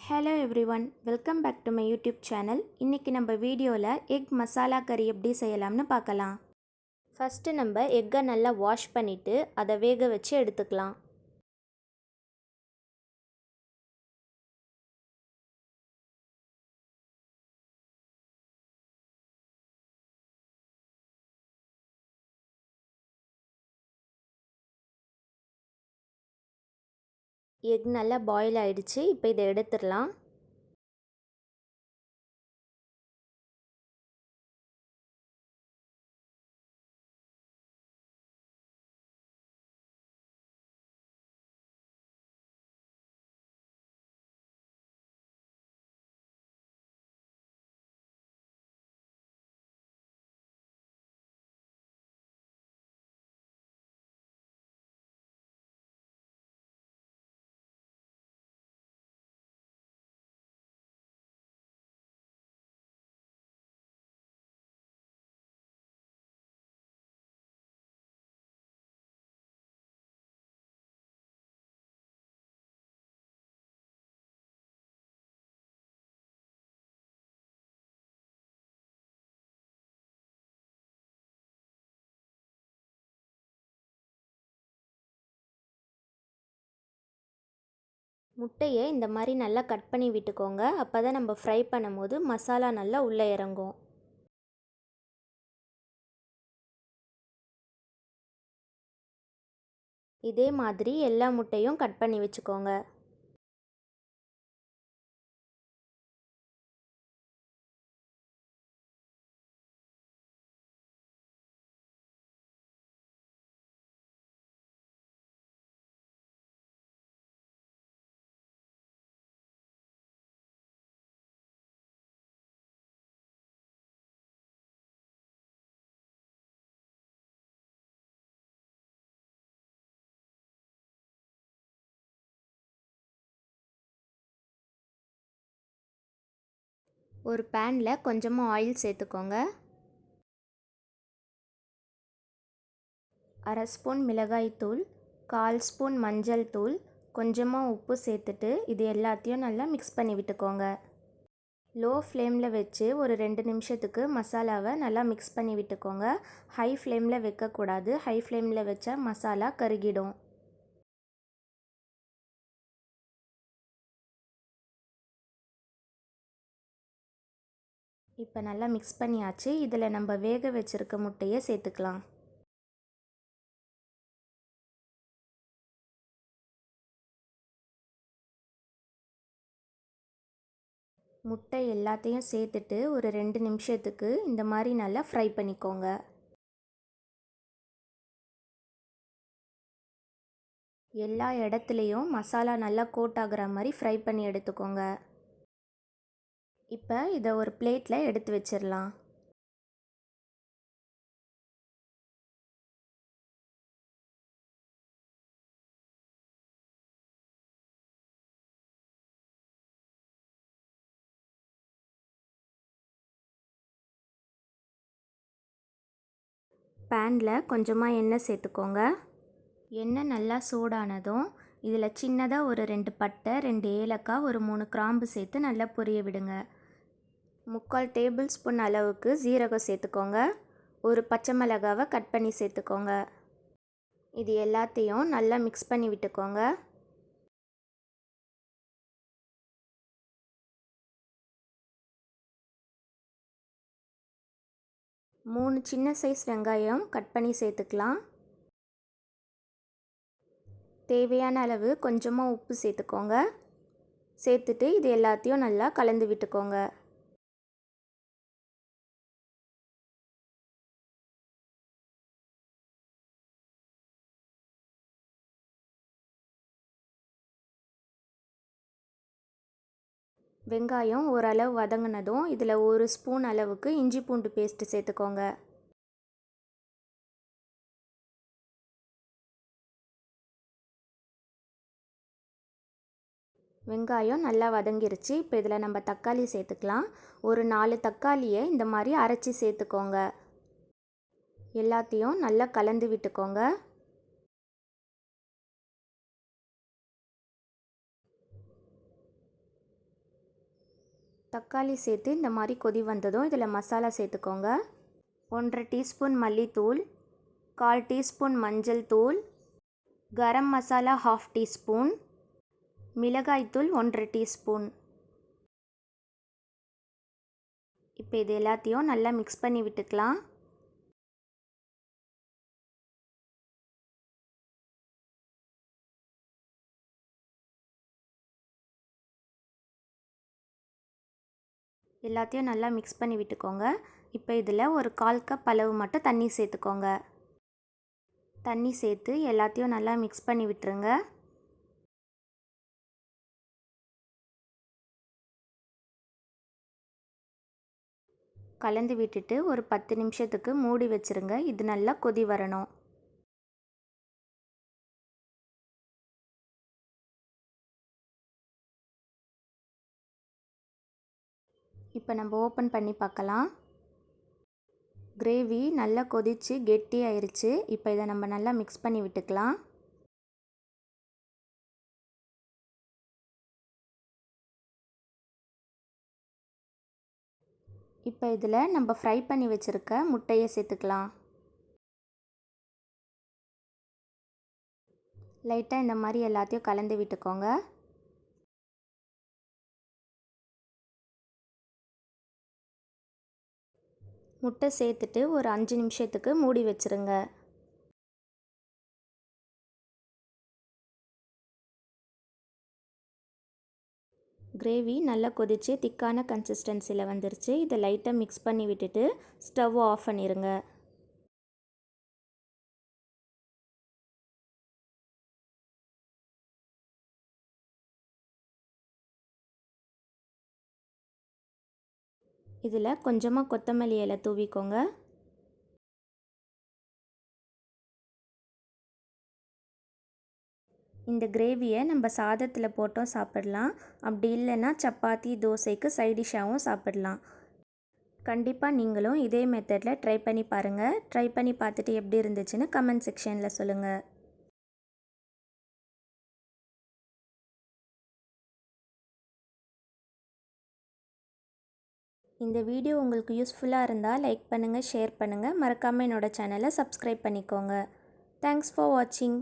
Hello everyone, welcome back to my YouTube channel. இன்றைக்கி நம்ம வீடியோவில் எக் மசாலா கறி எப்படி செய்யலாம்னு பார்க்கலாம். ஃபஸ்ட்டு நம்ம எக்கை நல்லா வாஷ் பண்ணிவிட்டு அதை வேக வச்சு எடுத்துக்கலாம். எக் நல்லா பாயில் ஆகிடுச்சு. இப்போ இதை எடுத்துடலாம். முட்டையை இந்த மாதிரி நல்லா கட் பண்ணி விட்டுக்கோங்க. அப்போ தான் நம்ம ஃப்ரை பண்ணும்போது மசாலா நல்லா உள்ளே இறங்கும். இதே மாதிரி எல்லா முட்டையும் கட் பண்ணி வச்சுக்கோங்க. ஒரு பேனில் கொஞ்சமாக ஆயில் சேர்த்துக்கோங்க. அரை ஸ்பூன் மிளகாய்த்தூள், 1/4 ஸ்பூன் மஞ்சள் தூள், கொஞ்சமாக உப்பு சேர்த்துட்டு இது எல்லாத்தையும் நல்லா மிக்ஸ் பண்ணி விட்டுக்கோங்க. லோ ஃப்ளேமில் வச்சு ஒரு 2 நிமிஷத்துக்கு மசாலாவை நல்லா மிக்ஸ் பண்ணி விட்டுக்கோங்க. ஹை ஃப்ளேமில் வைக்கக்கூடாது. ஹை ஃப்ளேமில் வச்சா மசாலா கருகிடும். இப்போ நல்லா மிக்ஸ் பண்ணியாச்சு. இதில் நம்ம வேக வச்சுருக்க முட்டையை சேர்த்துக்கலாம். முட்டை எல்லாத்தையும் சேர்த்துட்டு ஒரு 2 நிமிஷத்துக்கு இந்த மாதிரி நல்லா ஃப்ரை பண்ணிக்கோங்க. எல்லா இடத்துலையும் மசாலா நல்லா கோட் ஆகுற மாதிரி ஃப்ரை பண்ணி எடுத்துக்கோங்க. இப்போ இதை ஒரு பிளேட்டில் எடுத்து வச்சிடலாம். பேனில் கொஞ்சமாக எண்ணெய் சேர்த்துக்கோங்க. எண்ணெய் நல்லா சூடானதும் இதில் சின்னதாக ஒரு 2 பட்டை, 2 ஏலக்காய், ஒரு 3 கிராம்பு சேர்த்து நல்லா பொரிய விடுங்க. 3/4 டேபிள் ஸ்பூன் அளவுக்கு ஜீரகம் சேர்த்துக்கோங்க. ஒரு பச்சை மிளகாவை கட் பண்ணி சேர்த்துக்கோங்க. இது எல்லாத்தையும் நல்லா மிக்ஸ் பண்ணி விட்டுக்கோங்க. மூணு சின்ன சைஸ் வெங்காயம் கட் பண்ணி சேர்த்துக்கலாம். தேவையான அளவு கொஞ்சமாக உப்பு சேர்த்துக்கோங்க. சேர்த்துட்டு இது எல்லாத்தையும் நல்லா கலந்து விட்டுக்கோங்க. வெங்காயம் ஓரளவு வதங்கினதும் இதில் 1 ஸ்பூன் அளவுக்கு இஞ்சி பூண்டு பேஸ்ட்டு சேர்த்துக்கோங்க. வெங்காயம் நல்லா வதங்கிருச்சு. இப்போ இதில் நம்ம தக்காளி சேர்த்துக்கலாம். ஒரு 4 தக்காளியை இந்த மாதிரி அரைச்சி சேர்த்துக்கோங்க. எல்லாத்தையும் நல்லா கலந்து விட்டுக்கோங்க. தக்காளி சேர்த்து இந்த மாதிரி கொதி வந்ததும் இதில் மசாலா சேர்த்துக்கோங்க. 1/2 டீஸ்பூன் மல்லித்தூள், 1/4 டீஸ்பூன் மஞ்சள் தூள், கரம் மசாலா 1/2 டீஸ்பூன், மிளகாய்த்தூள் 1/2 டீஸ்பூன். இப்போ இது எல்லாத்தையும் நல்லா மிக்ஸ் பண்ணி விட்டுக்கலாம். எல்லாத்தையும் நல்லா மிக்ஸ் பண்ணி விட்டுக்கோங்க. இப்போ இதில் ஒரு 1/4 கப் அளவு மட்டும் தண்ணி சேர்த்துக்கோங்க. தண்ணி சேர்த்து எல்லாத்தையும் நல்லா மிக்ஸ் பண்ணி விட்டுருங்க. கலந்து விட்டுட்டு ஒரு 10 நிமிஷத்துக்கு மூடி வச்சுருங்க. இது நல்லா கொதி வரணும். இப்போ நம்ம ஓப்பன் பண்ணி பார்க்கலாம். கிரேவி நல்லா கொதித்து கெட்டியாயிருச்சு. இப்போ இதை நம்ம நல்லா மிக்ஸ் பண்ணி விட்டுக்கலாம். இப்போ இதில் நம்ம ஃப்ரை பண்ணி வச்சுருக்க முட்டையை சேர்த்துக்கலாம். லைட்டாக இந்த மாதிரி எல்லாத்தையும் கலந்து விட்டுக்கோங்க. முட்டை சேர்த்துட்டு ஒரு 5 நிமிஷத்துக்கு மூடி வச்சுருங்க. கிரேவி நல்லா கொதித்து திக்கான கன்சிஸ்டன்சியில் வந்துருச்சு. இதை லைட்டாக மிக்ஸ் பண்ணி விட்டுட்டு ஸ்டவ் ஆஃப் பண்ணிடுங்க. இதில் கொஞ்சமாக கொத்தமல்லி இலை தூவிக்கோங்க. இந்த கிரேவியை நம்ம சாதத்தில் போட்டும் சாப்பிடலாம். அப்படி இல்லைன்னா சப்பாத்தி, தோசைக்கு சைடிஷ்ஷாகவும் சாப்பிடலாம். கண்டிப்பாக நீங்களும் இதே மெத்தடில் ட்ரை பண்ணி பாருங்கள். ட்ரை பண்ணி பார்த்துட்டு எப்படி இருந்துச்சுன்னு கமெண்ட் செக்ஷனில் சொல்லுங்கள். இந்த வீடியோ உங்களுக்கு யூஸ்ஃபுல்லாக இருந்தால் லைக் பண்ணுங்கள், ஷேர் பண்ணுங்கள். மறக்காமல் என்னோடய சேனலை சப்ஸ்கிரைப் பண்ணிக்கோங்க. தேங்க்ஸ் ஃபார் வாட்சிங்.